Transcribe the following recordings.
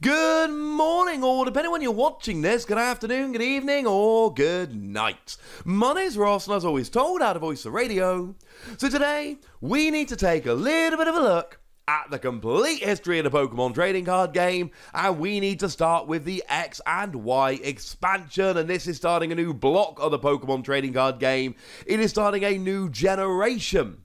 Good morning, or depending on when you're watching this, good afternoon, good evening, or good night. My name's Ross, and as always told, out of Voice of Radio. So today, we need to take a little bit of a look at the complete history of the Pokemon trading card game, and we need to start with the X and Y expansion, and this is starting a new block of the Pokemon trading card game. It is starting a new generation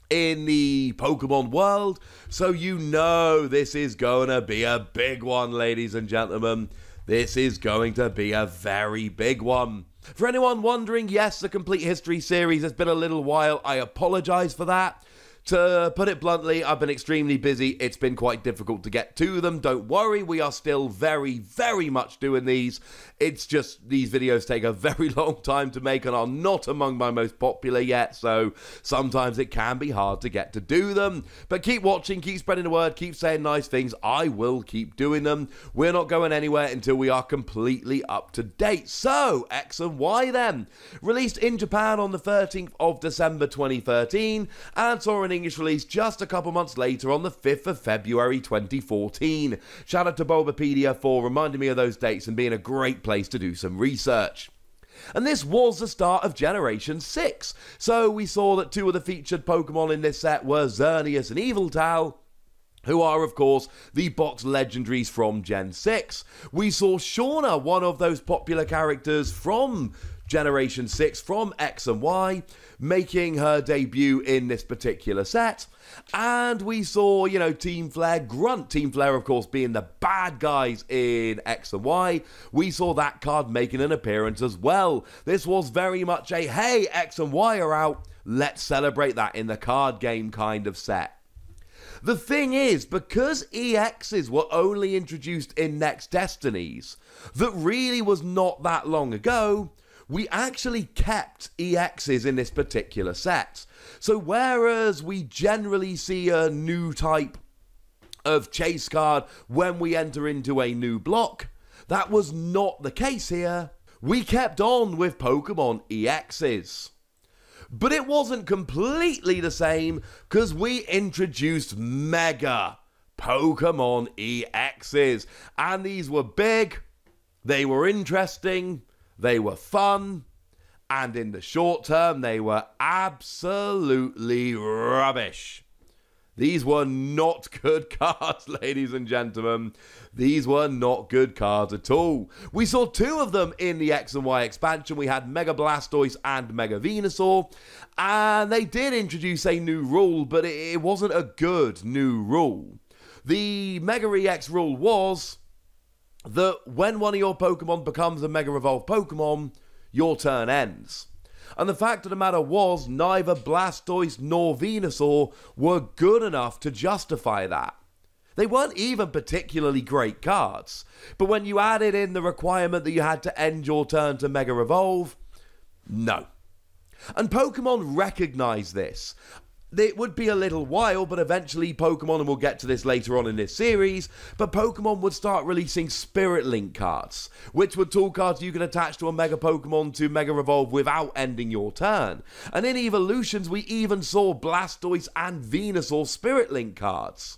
in the Pokemon world, so you know this is going to be a big one, ladies and gentlemen. This is going to be a very big one. For anyone wondering, yes, the Complete History series has been a little while. I apologize for that. To put it bluntly, I've been extremely busy. It's been quite difficult to get to them. Don't worry, we are still very much doing these. It's just these videos take a very long time to make and are not among my most popular yet, so sometimes it can be hard to get to do them. But keep watching, keep spreading the word, keep saying nice things. I will keep doing them. We're not going anywhere until we are completely up to date. So, X and Y then. Released in Japan on the 13th of December 2013 and saw an English release just a couple months later on the 5th of February 2014. Shout out to Bulbapedia for reminding me of those dates and being a great place to do some research. And this was the start of Generation 6. So we saw that two of the featured Pokemon in this set were Xerneas and Yveltal, who are, of course, the box legendaries from Gen 6. We saw Shauna, one of those popular characters from Generation 6, from X and Y, making her debut in this particular set. And we saw, Team Flare, Grunt. Team Flare, of course, being the bad guys in X and Y. We saw that card making an appearance as well. This was very much a, hey, X and Y are out, let's celebrate that in the card game kind of set. The thing is, because EXs were only introduced in Next Destinies, that really was not that long ago, we actually kept EXs in this particular set. So whereas we generally see a new type of chase card when we enter into a new block, that was not the case here. We kept on with Pokemon EXs. But it wasn't completely the same because we introduced Mega Pokémon EXs. And these were big, they were interesting, they were fun, and in the short term, they were absolutely rubbish. These were not good cards, ladies and gentlemen. These were not good cards at all. We saw two of them in the X and Y expansion. We had Mega Blastoise and Mega Venusaur, and they did introduce a new rule, but it wasn't a good new rule. The Mega EX rule was that when one of your Pokemon becomes a Mega Evolved Pokemon, your turn ends. And the fact of the matter was, neither Blastoise nor Venusaur were good enough to justify that. They weren't even particularly great cards, but when you added in the requirement that you had to end your turn to Mega Evolve, no. And Pokemon recognized this. It would be a little while, but eventually Pokemon, and we'll get to this later on in this series, but Pokemon would start releasing Spirit Link cards, which were tool cards you could attach to a Mega Pokemon to Mega Evolve without ending your turn. And in Evolutions, we even saw Blastoise and Venusaur Spirit Link cards.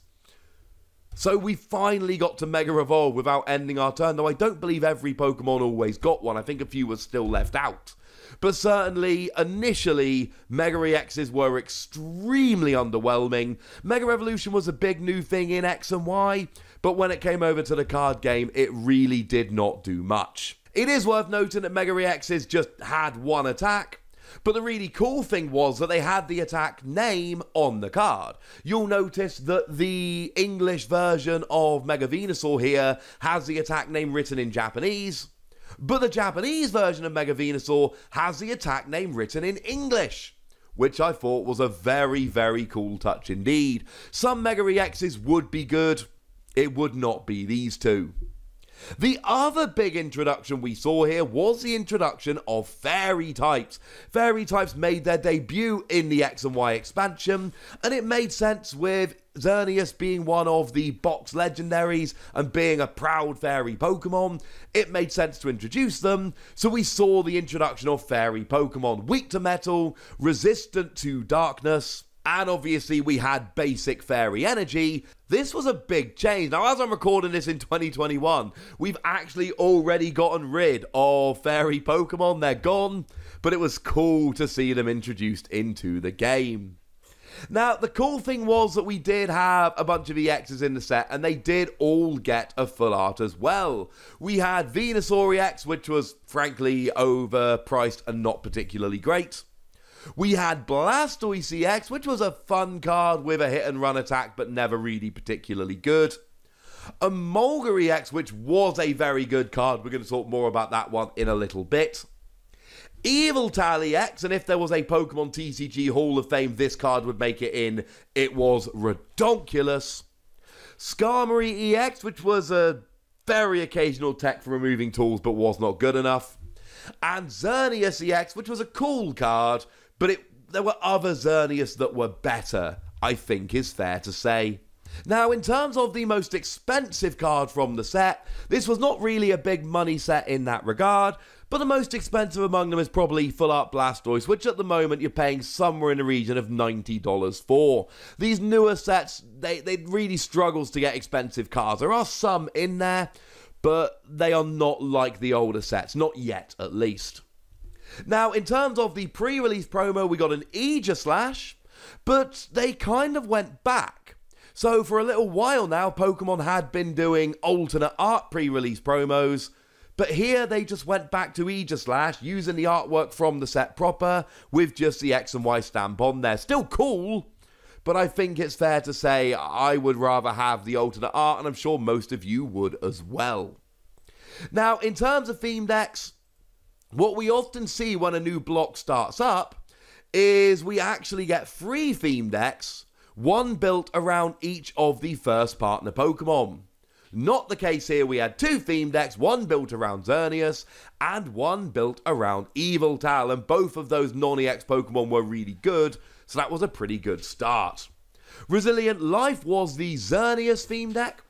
So we finally got to Mega Evolve without ending our turn, though I don't believe every Pokemon always got one. I think a few were still left out. But certainly, initially, Mega EXs were extremely underwhelming. Mega Evolution was a big new thing in X and Y, but when it came over to the card game, it really did not do much. It is worth noting that Mega EXs just had one attack, but the really cool thing was that they had the attack name on the card. You'll notice that the English version of Mega Venusaur here has the attack name written in Japanese, but the Japanese version of Mega Venusaur has the attack name written in English, which I thought was a very cool touch indeed. Some Mega EXs would be good, it would not be these two. The other big introduction we saw here was the introduction of Fairy types. Fairy types made their debut in the X and Y expansion, and it made sense with Xerneas being one of the box legendaries and being a proud fairy Pokemon. It made sense to introduce them, so we saw the introduction of fairy Pokemon. Weak to metal, resistant to darkness, And obviously we had basic fairy energy. This was a big change. Now, as I'm recording this in 2021, we've actually already gotten rid of fairy Pokemon. They're gone, but it was cool to see them introduced into the game. Now, the cool thing was that we did have a bunch of EXs in the set, and they did all get a full art as well. We had Venusaur EX, which was frankly overpriced and not particularly great. We had Blastoise EX, which was a fun card with a hit and run attack, but never really particularly good. A Moga EX, which was a very good card. We're going to talk more about that one in a little bit. Yveltal EX, and if there was a Pokemon TCG Hall of Fame this card would make it in, it was redonkulous. Sycamore EX, which was a very occasional tech for removing tools but was not good enough. And Xerneas EX, which was a cool card, but there were other Xerneas that were better, I think is fair to say. Now, in terms of the most expensive card from the set, this was not really a big money set in that regard, but the most expensive among them is probably Full Art Blastoise, which at the moment you're paying somewhere in the region of $90 for. These newer sets, they really struggles to get expensive cards. There are some in there, but they are not like the older sets, not yet at least. Now, in terms of the pre-release promo, we got an Aegislash, but they kind of went back. So for a little while now, Pokemon had been doing alternate art pre-release promos, but here they just went back to Aegislash, using the artwork from the set proper, with just the X and Y stamp on there. Still cool, but I think it's fair to say I would rather have the alternate art, and I'm sure most of you would as well. Now, in terms of theme decks, what we often see when a new block starts up is we actually get 3 theme decks, one built around each of the first partner Pokemon. Not the case here. We had 2 theme decks, one built around Xerneas and one built around Yveltal, and both of those non-EX Pokemon were really good, so that was a pretty good start. Resilient Life was the Xerneas theme deck,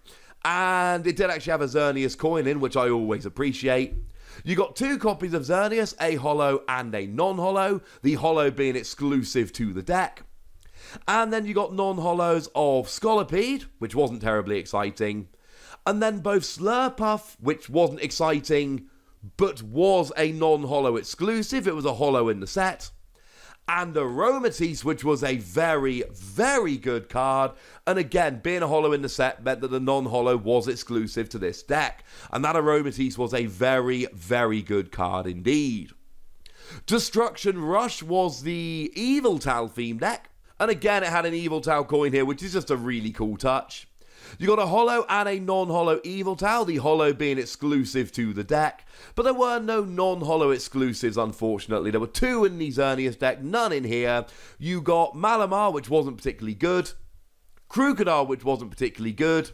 and it did actually have a Xerneas coin in, which I always appreciate. You got 2 copies of Xerneas, a holo and a non-holo, the holo being exclusive to the deck. And then you got non-holos of Scolipede, which wasn't terribly exciting. And then both Slurpuff, which wasn't exciting, but was a non-holo exclusive. It was a holo in the set. And Aromatisse, which was a very, very good card. And again, being a holo in the set meant that the non-holo was exclusive to this deck. And that Aromatisse was a very, very good card indeed. Destruction Rush was the Yveltal theme deck. And again, it had an Yveltal coin here, which is just a really cool touch. You got a holo and a non-holo Yveltal, the holo being exclusive to the deck. But there were no non-holo exclusives, unfortunately. There were 2 in the Xerneas deck, none in here. You got Malamar, which wasn't particularly good. Krookodile, which wasn't particularly good.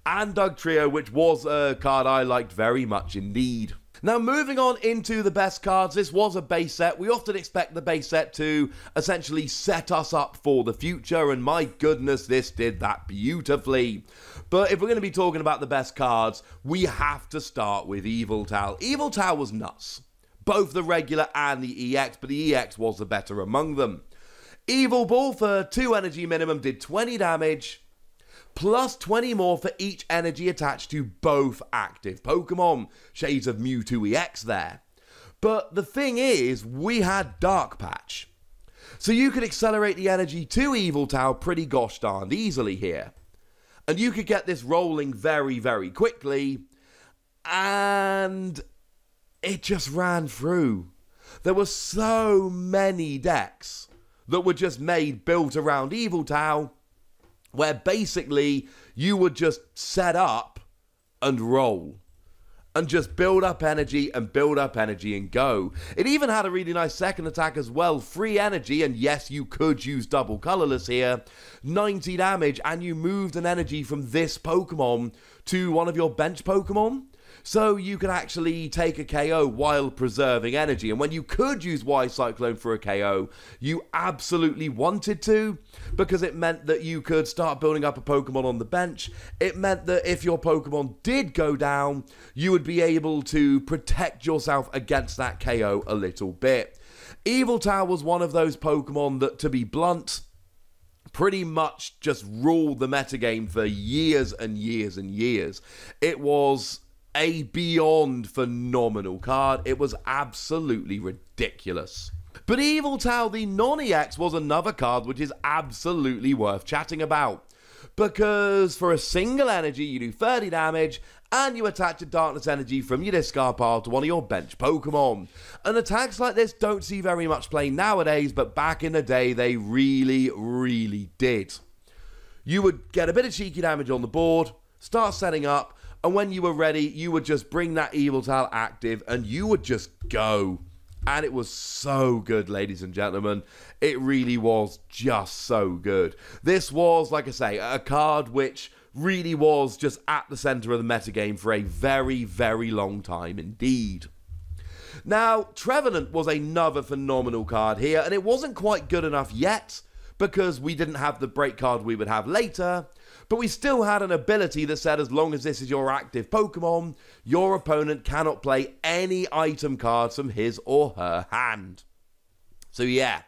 And Dugtrio, which was a card I liked very much indeed. Now, moving on into the best cards, this was a base set. We often expect the base set to essentially set us up for the future, and my goodness, this did that beautifully. But if we're going to be talking about the best cards, we have to start with Yveltal. Yveltal was nuts. Both the regular and the EX, but the EX was the better among them. Evil Ball for 2 energy minimum did 20 damage. Plus 20 more for each energy attached to both active Pokemon. Shades of Mewtwo EX there. But the thing is, we had Dark Patch. So you could accelerate the energy to Yveltal pretty gosh darned easily here. And you could get this rolling very, very quickly. And it just ran through. There were so many decks that were just built around Yveltal, where basically you would just set up and roll. And just build up energy and go. It even had a really nice second attack as well. Free energy, and yes, you could use double colorless here. 90 damage, and you moved an energy from this Pokemon to one of your bench Pokemon. So you could actually take a KO while preserving energy. And when you could use Y-Cyclone for a KO, you absolutely wanted to, because it meant that you could start building up a Pokemon on the bench. It meant that if your Pokemon did go down, you would be able to protect yourself against that KO a little bit. Yveltal was one of those Pokemon that, to be blunt, pretty much just ruled the metagame for years and years and years. It was a beyond phenomenal card. It was absolutely ridiculous. But Yveltal, the non-EX, was another card which is absolutely worth chatting about. Because for a single energy, you do 30 damage, and you attach a darkness energy from your discard pile to one of your bench Pokemon. And attacks like this don't see very much play nowadays, but back in the day, they really, really did. You would get a bit of cheeky damage on the board, start setting up, and when you were ready, you would just bring that Yveltal active, and you would just go. And it was so good, ladies and gentlemen. It really was just so good. This was, like I say, a card which really was just at the centre of the metagame for a very, very long time indeed. Now, Trevenant was another phenomenal card here, and it wasn't quite good enough yet, because we didn't have the break card we would have later, but we still had an ability that said as long as this is your active Pokemon, your opponent cannot play any item cards from his or her hand. So yeah,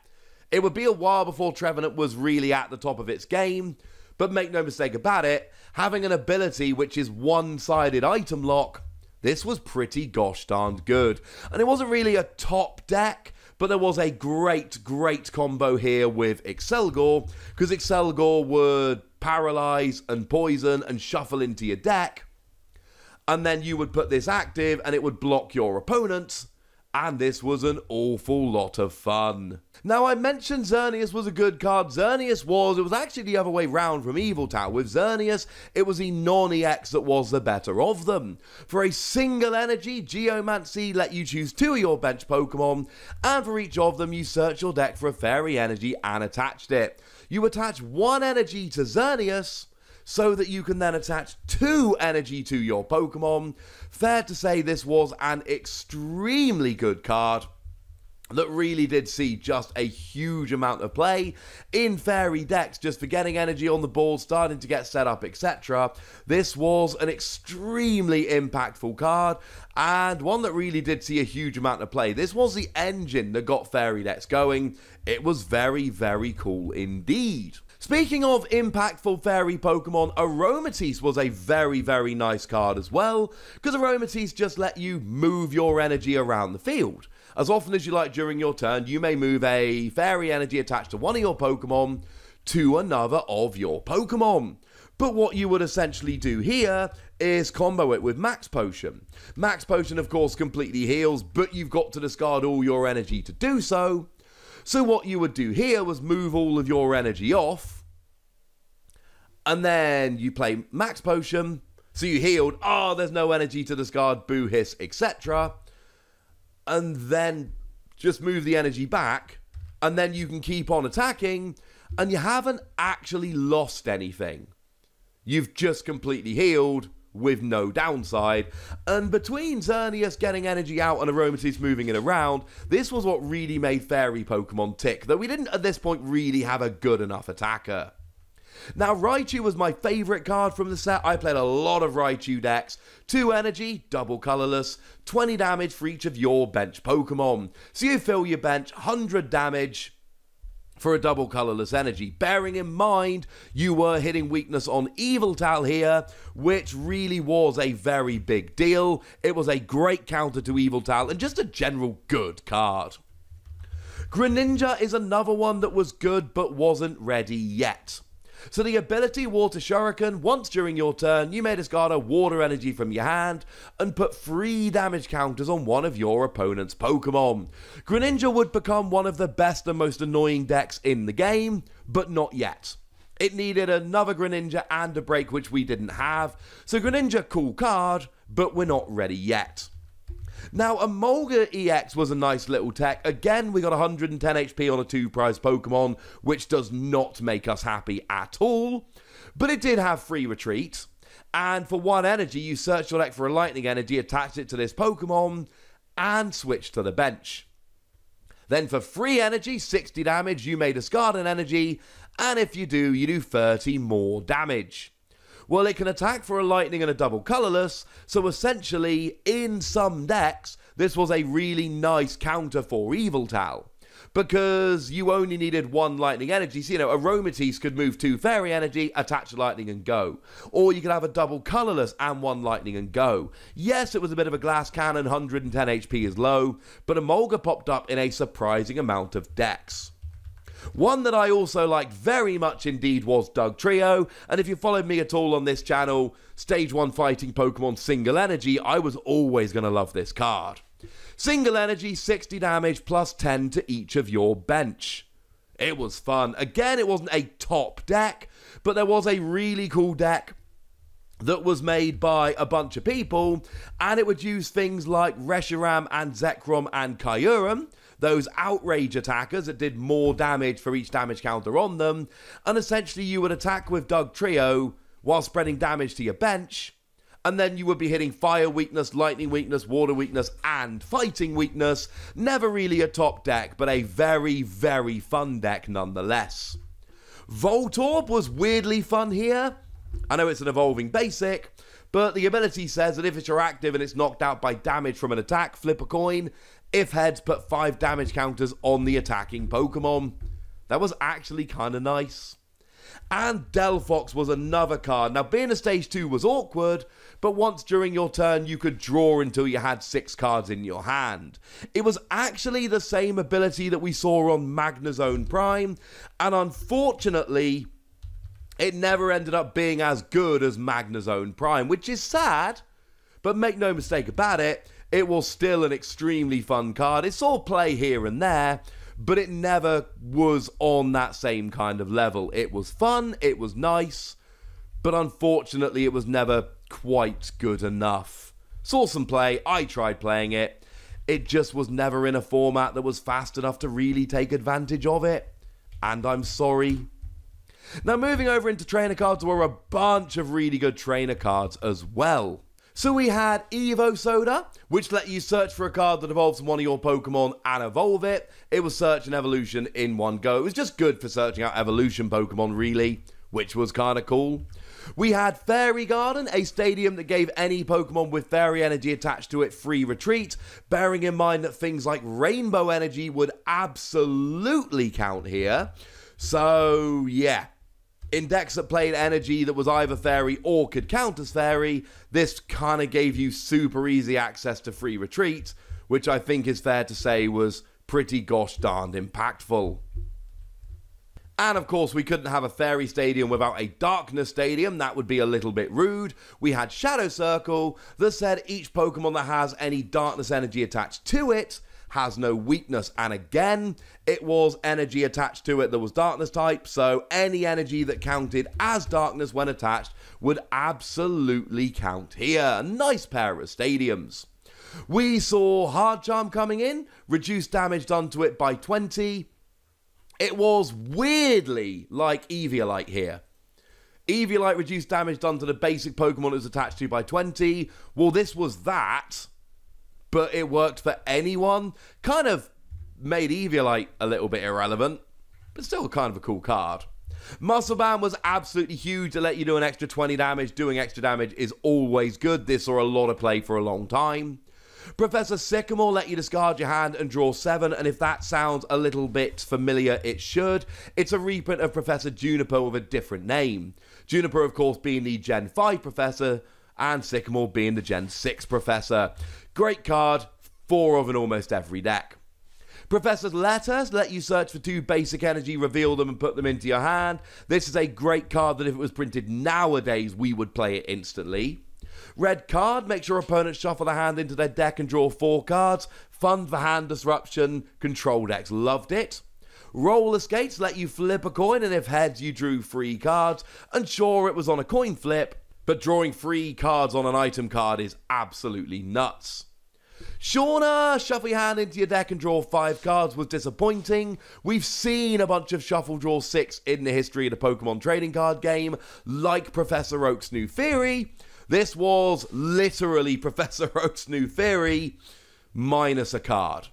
it would be a while before Trevenant was really at the top of its game, but make no mistake about it, having an ability which is one-sided item lock, this was pretty gosh darned good. And it wasn't really a top deck, but there was a great combo here with Excelgor, because Excelgor would paralyze and poison and shuffle into your deck, and then you would put this active and it would block your opponents, and this was an awful lot of fun. Now, I mentioned Xerneas was a good card. It was actually the other way round from Yveltal. With Xerneas, it was the non-EX that was the better of them. For a single energy, Geomancy let you choose 2 of your bench Pokemon, and for each of them, you search your deck for a fairy energy and attached it. You attach 1 energy to Xerneas, so that you can then attach 2 energy to your Pokemon. Fair to say this was an extremely good card that really did see just a huge amount of play in fairy decks, just for getting energy on the board, starting to get set up, etc. This was an extremely impactful card, and one that really did see a huge amount of play. This was the engine that got fairy decks going. It was very, very cool indeed. Speaking of impactful fairy Pokemon, Aromatisse was a very, very nice card as well, because Aromatisse just let you move your energy around the field. As often as you like during your turn, you may move a fairy energy attached to one of your Pokemon to another of your Pokemon. But what you would essentially do here is combo it with Max Potion. Max Potion, of course, completely heals, but you've got to discard all your energy to do so. So what you would do here was move all of your energy off, and then you play Max Potion, so you healed, there's no energy to discard, boo, hiss, etc. And then just move the energy back, and then you can keep on attacking, and you haven't actually lost anything. You've just completely healed with no downside. And between Xerneas getting energy out and Aromatisse moving it around, this was what really made fairy Pokemon tick, though we didn't at this point really have a good enough attacker. Now, Raichu was my favourite card from the set. I played a lot of Raichu decks. 2 energy, double colourless, 20 damage for each of your bench Pokemon. So you fill your bench, 100 damage for a double colourless energy. Bearing in mind, you were hitting weakness on Yveltal here, which really was a very big deal. It was a great counter to Yveltal and just a general good card. Greninja is another one that was good but wasn't ready yet. So the ability Water Shuriken, once during your turn, you may discard a water energy from your hand and put 3 damage counters on one of your opponent's Pokemon. Greninja would become one of the best and most annoying decks in the game, but not yet. It needed another Greninja and a break, which we didn't have. So Greninja, cool card, but we're not ready yet. Now, a Moga EX was a nice little tech. Again, we got 110 HP on a 2-prize Pokemon, which does not make us happy at all. But it did have free retreat. And for 1 energy, you search your deck for a lightning energy, attach it to this Pokemon, and switch to the bench. Then for free energy, 60 damage, you may discard an energy, and if you do, you do 30 more damage. Well, it can attack for a lightning and a double colourless, so essentially, in some decks, this was a really nice counter for Yveltal. because you only needed one lightning energy. So, Aromatisse could move 2 fairy energy, attach a lightning and go. Or you could have a double colorless and 1 lightning and go. Yes, it was a bit of a glass cannon, 110 HP is low, but a Moga popped up in a surprising amount of decks. One that I also liked very much indeed was Dugtrio, and if you followed me at all on this channel, Stage 1 fighting Pokemon Single Energy, I was always going to love this card. Single Energy, 60 damage plus 10 to each of your bench. It was fun. Again, it wasn't a top deck, but there was a really cool deck that was made by a bunch of people, and it would use things like Reshiram and Zekrom and Kyurem, those outrage attackers that did more damage for each damage counter on them, and essentially you would attack with Dugtrio while spreading damage to your bench, and then you would be hitting fire weakness, lightning weakness, water weakness, and fighting weakness. Never really a top deck, but a very, very fun deck nonetheless. Voltorb was weirdly fun here. I know it's an evolving basic, but the ability says that if it's active and it's knocked out by damage from an attack, flip a coin. If heads, put 5 damage counters on the attacking Pokemon. That was actually kind of nice. And Delphox was another card. Now, being a Stage 2 was awkward, but once during your turn, you could draw until you had 6 cards in your hand. It was actually the same ability that we saw on Magnezone Prime, and unfortunately, it never ended up being as good as Magnezone Prime, which is sad, but make no mistake about it, it was still an extremely fun card. It saw play here and there, but it never was on that same kind of level. It was fun, it was nice, but unfortunately it was never quite good enough. Saw some play, I tried playing it. It just was never in a format that was fast enough to really take advantage of it. And I'm sorry. Now moving over into trainer cards, there were a bunch of really good trainer cards as well. So we had Evo Soda, which let you search for a card that evolves from one of your Pokemon and evolve it. It was search and evolution in one go. It was just good for searching out evolution Pokemon really, which was kind of cool. We had Fairy Garden, a stadium that gave any Pokemon with fairy energy attached to it free retreat, bearing in mind that things like rainbow energy would absolutely count here. So yeah. In decks that played energy that was either fairy or could count as fairy, this kind of gave you super easy access to free retreat, which I think is fair to say was pretty gosh darned impactful. And of course, we couldn't have a fairy stadium without a darkness stadium. That would be a little bit rude. We had Shadow Circle that said each Pokemon that has any darkness energy attached to it has no weakness, and again, it was energy attached to it that was darkness type, so any energy that counted as darkness when attached would absolutely count here. A nice pair of stadiums. We saw Hard Charm coming in, reduced damage done to it by 20. It was weirdly like Eviolite here. Eviolite reduced damage done to the basic Pokemon it was attached to by 20. Well, this was that, but it worked for anyone. Kind of made Eviolite a little bit irrelevant, but still kind of a cool card. Muscle Band was absolutely huge to let you do an extra 20 damage. Doing extra damage is always good. This saw a lot of play for a long time. Professor Sycamore let you discard your hand and draw 7, and if that sounds a little bit familiar, it should. It's a reprint of Professor Juniper with a different name. Juniper, of course, being the Gen 5 Professor, and Sycamore being the Gen 6 Professor. Great card, 4 of in almost every deck. Professor's Letters let you search for 2 basic energy, reveal them and put them into your hand. This is a great card that if it was printed nowadays, we would play it instantly. Red Card makes your opponent shuffle their hand into their deck and draw 4 cards. Fun for hand disruption. Control decks loved it. Roller Skates let you flip a coin, and if heads, you drew 3 cards. And sure, it was on a coin flip, but drawing 3 cards on an item card is absolutely nuts. Shauna, shuffle your hand into your deck and draw 5 cards was disappointing. We've seen a bunch of shuffle draw 6 in the history of the Pokemon trading card game, like Professor Oak's New Theory. This was literally Professor Oak's New Theory minus a card.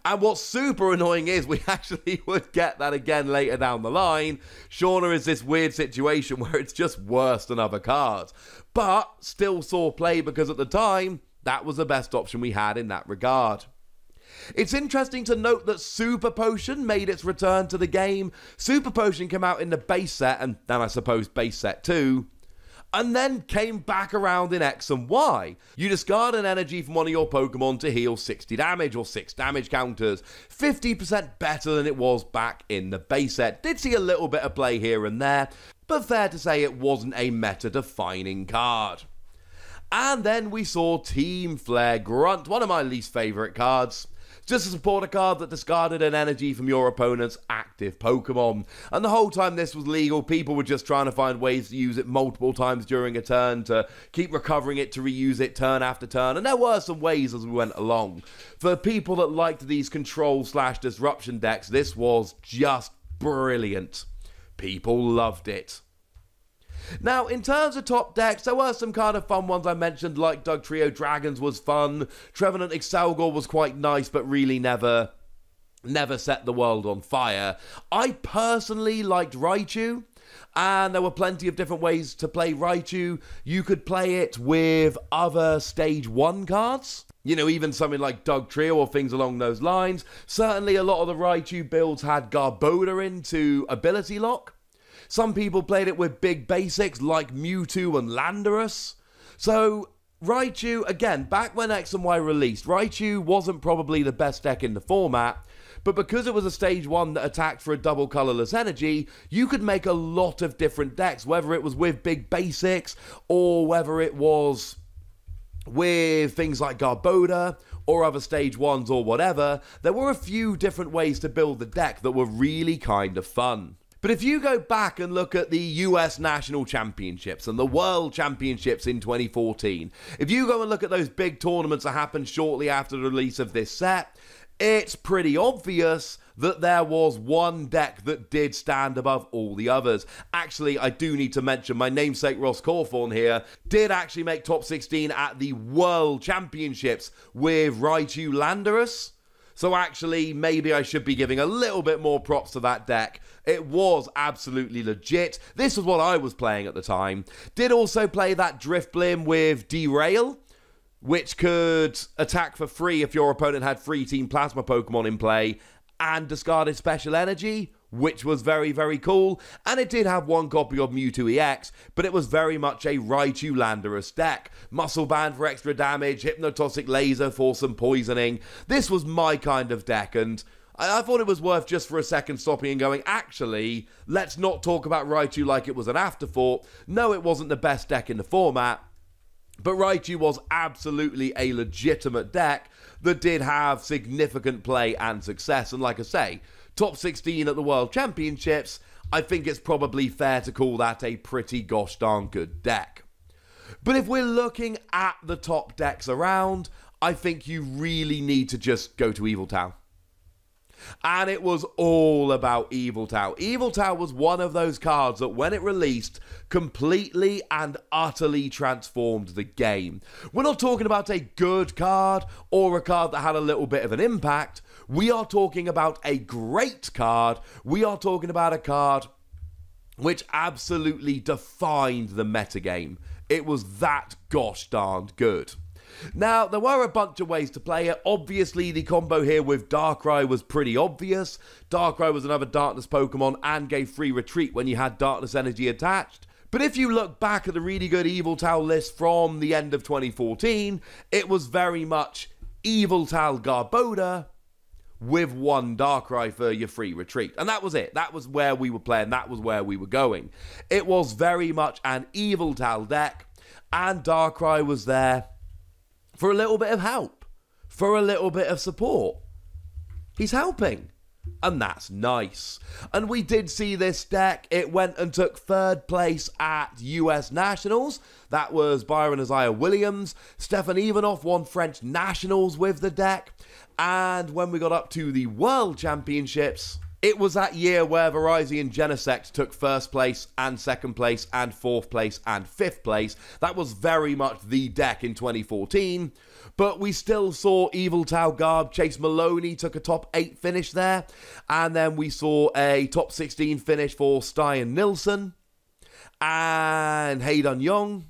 And what's super annoying is we actually would get that again later down the line. Shauna is this weird situation where it's just worse than other cards. But still saw play because at the time, that was the best option we had in that regard. It's interesting to note that Super Potion made its return to the game. Super Potion came out in the base set, and then I suppose base set 2, and then came back around in X and Y. You discard an energy from one of your Pokemon to heal 60 damage or 6 damage counters. 50% better than it was back in the base set. Did see a little bit of play here and there, but fair to say it wasn't a meta-defining card. And then we saw Team Flare Grunt, one of my least favourite cards. Just a supporter card that discarded an energy from your opponent's active Pokemon. And the whole time this was legal, people were just trying to find ways to use it multiple times during a turn, to keep recovering it, to reuse it turn after turn. And there were some ways as we went along. For people that liked these control/disruption decks, this was just brilliant. People loved it. Now, in terms of top decks, there were some kind of fun ones I mentioned, like Dugtrio Dragons was fun, Trevenant Excelgor was quite nice, but really never set the world on fire. I personally liked Raichu, and there were plenty of different ways to play Raichu. You could play it with other Stage 1 cards. You know, even something like Dugtrio or things along those lines. Certainly a lot of the Raichu builds had Garbodor into Ability Lock. Some people played it with big basics like Mewtwo and Landorus. So, Raichu, again, back when X and Y released, Raichu wasn't probably the best deck in the format, but because it was a Stage 1 that attacked for a double colorless energy, you could make a lot of different decks, whether it was with big basics, or whether it was with things like Garbodor, or other Stage 1s or whatever. There were a few different ways to build the deck that were really kind of fun. But if you go back and look at the US National Championships and the World Championships in 2014, if you go and look at those big tournaments that happened shortly after the release of this set, it's pretty obvious that there was one deck that did stand above all the others. Actually, I do need to mention my namesake Ross Cawthorn here did actually make top 16 at the World Championships with Raichu Landorus. So actually, maybe I should be giving a little bit more props to that deck. It was absolutely legit. This was what I was playing at the time. Did also play that Drifblim with Derail, which could attack for free if your opponent had 3 Team Plasma Pokemon in play, and discarded special energy, which was very, very cool. And it did have one copy of Mewtwo EX, but it was very much a Raichu Landorus deck. Muscle Band for extra damage, Hypnotoxic Laser for some poisoning. This was my kind of deck, and I thought it was worth just for a second stopping and going, actually, let's not talk about Raichu like it was an afterthought. No, it wasn't the best deck in the format, but Raichu was absolutely a legitimate deck that did have significant play and success. And like I say, top 16 at the World Championships, I think it's probably fair to call that a pretty gosh darn good deck. But if we're looking at the top decks around, I think you really need to just go to Yveltal. And it was all about Yveltal. Yveltal was one of those cards that when it released, completely and utterly transformed the game. We're not talking about a good card or a card that had a little bit of an impact. We are talking about a great card. We are talking about a card which absolutely defined the metagame. It was that gosh darned good. Now, there were a bunch of ways to play it. Obviously, the combo here with Darkrai was pretty obvious. Darkrai was another Darkness Pokemon and gave free retreat when you had Darkness Energy attached. But if you look back at the really good Yveltal list from the end of 2014, it was very much Yveltal Garbodor with one Darkrai for your free retreat. And that was it. That was where we were playing. That was where we were going. It was very much an Yveltal deck, and Darkrai was there for a little bit of help, for a little bit of support. He's helping, and that's nice. And we did see this deck. It went and took 3rd place at US Nationals. That was Byron Isaiah Williams. Stefan Ivanov won French Nationals with the deck. And when we got up to the World Championships, it was that year where Verizon Genesect took 1st place and 2nd place and 4th place and 5th place. That was very much the deck in 2014. But we still saw Yveltal Garb. Chase Maloney took a top 8 finish there. And then we saw a top 16 finish for Stian Nilsson and Haydun Young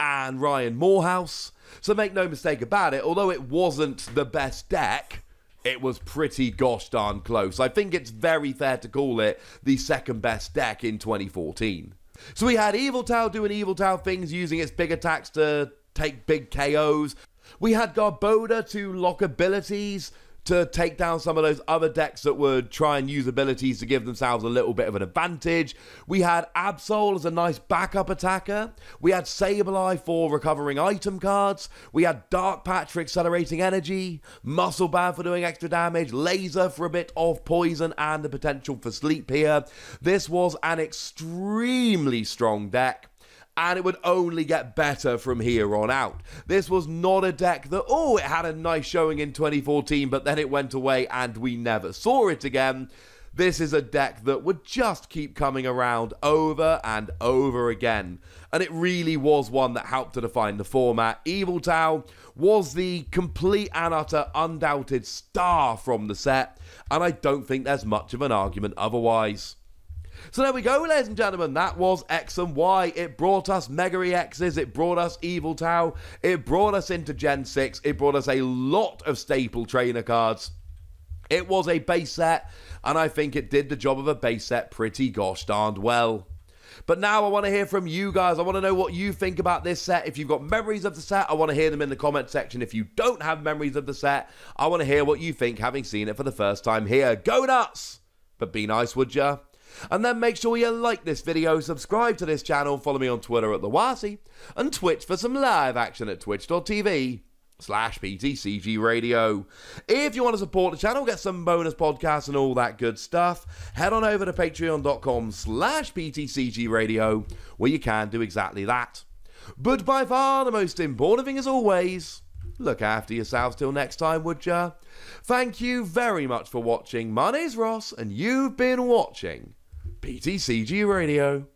and Ryan Morehouse. So make no mistake about it, although it wasn't the best deck, it was pretty gosh darn close. I think it's very fair to call it the second best deck in 2014. So we had Yveltal doing Yveltal things, using its big attacks to take big KOs. We had Garboda to lock abilities to take down some of those other decks that would try and use abilities to give themselves a little bit of an advantage. We had Absol as a nice backup attacker. We had Sableye for recovering item cards. We had Dark Patch for accelerating energy, Muscle Band for doing extra damage, Laser for a bit of poison and the potential for sleep here. This was an extremely strong deck, and it would only get better from here on out. This was not a deck that, it had a nice showing in 2014, but then it went away and we never saw it again. This is a deck that would just keep coming around over and over again. And it really was one that helped to define the format. Yveltal was the complete and utter undoubted star from the set, and I don't think there's much of an argument otherwise. So there we go, ladies and gentlemen, that was X and Y. It brought us Mega Exes, it brought us Yveltal, it brought us into Gen 6, it brought us a lot of staple trainer cards. It was a base set, and I think it did the job of a base set pretty gosh darned well. But now I want to hear from you guys. I want to know what you think about this set. If you've got memories of the set, I want to hear them in the comment section. If you don't have memories of the set, I want to hear what you think, having seen it for the first time here. Go nuts! But be nice, would ya? And then make sure you like this video, subscribe to this channel, follow me on Twitter at TheWasi, and Twitch for some live action at twitch.tv/PTCGRadio. If you want to support the channel, get some bonus podcasts and all that good stuff, head on over to patreon.com/PTCGRadio, where you can do exactly that. But by far the most important thing, as always, look after yourselves till next time, would ya? Thank you very much for watching. My name's Ross, and you've been watching PTCG Radio.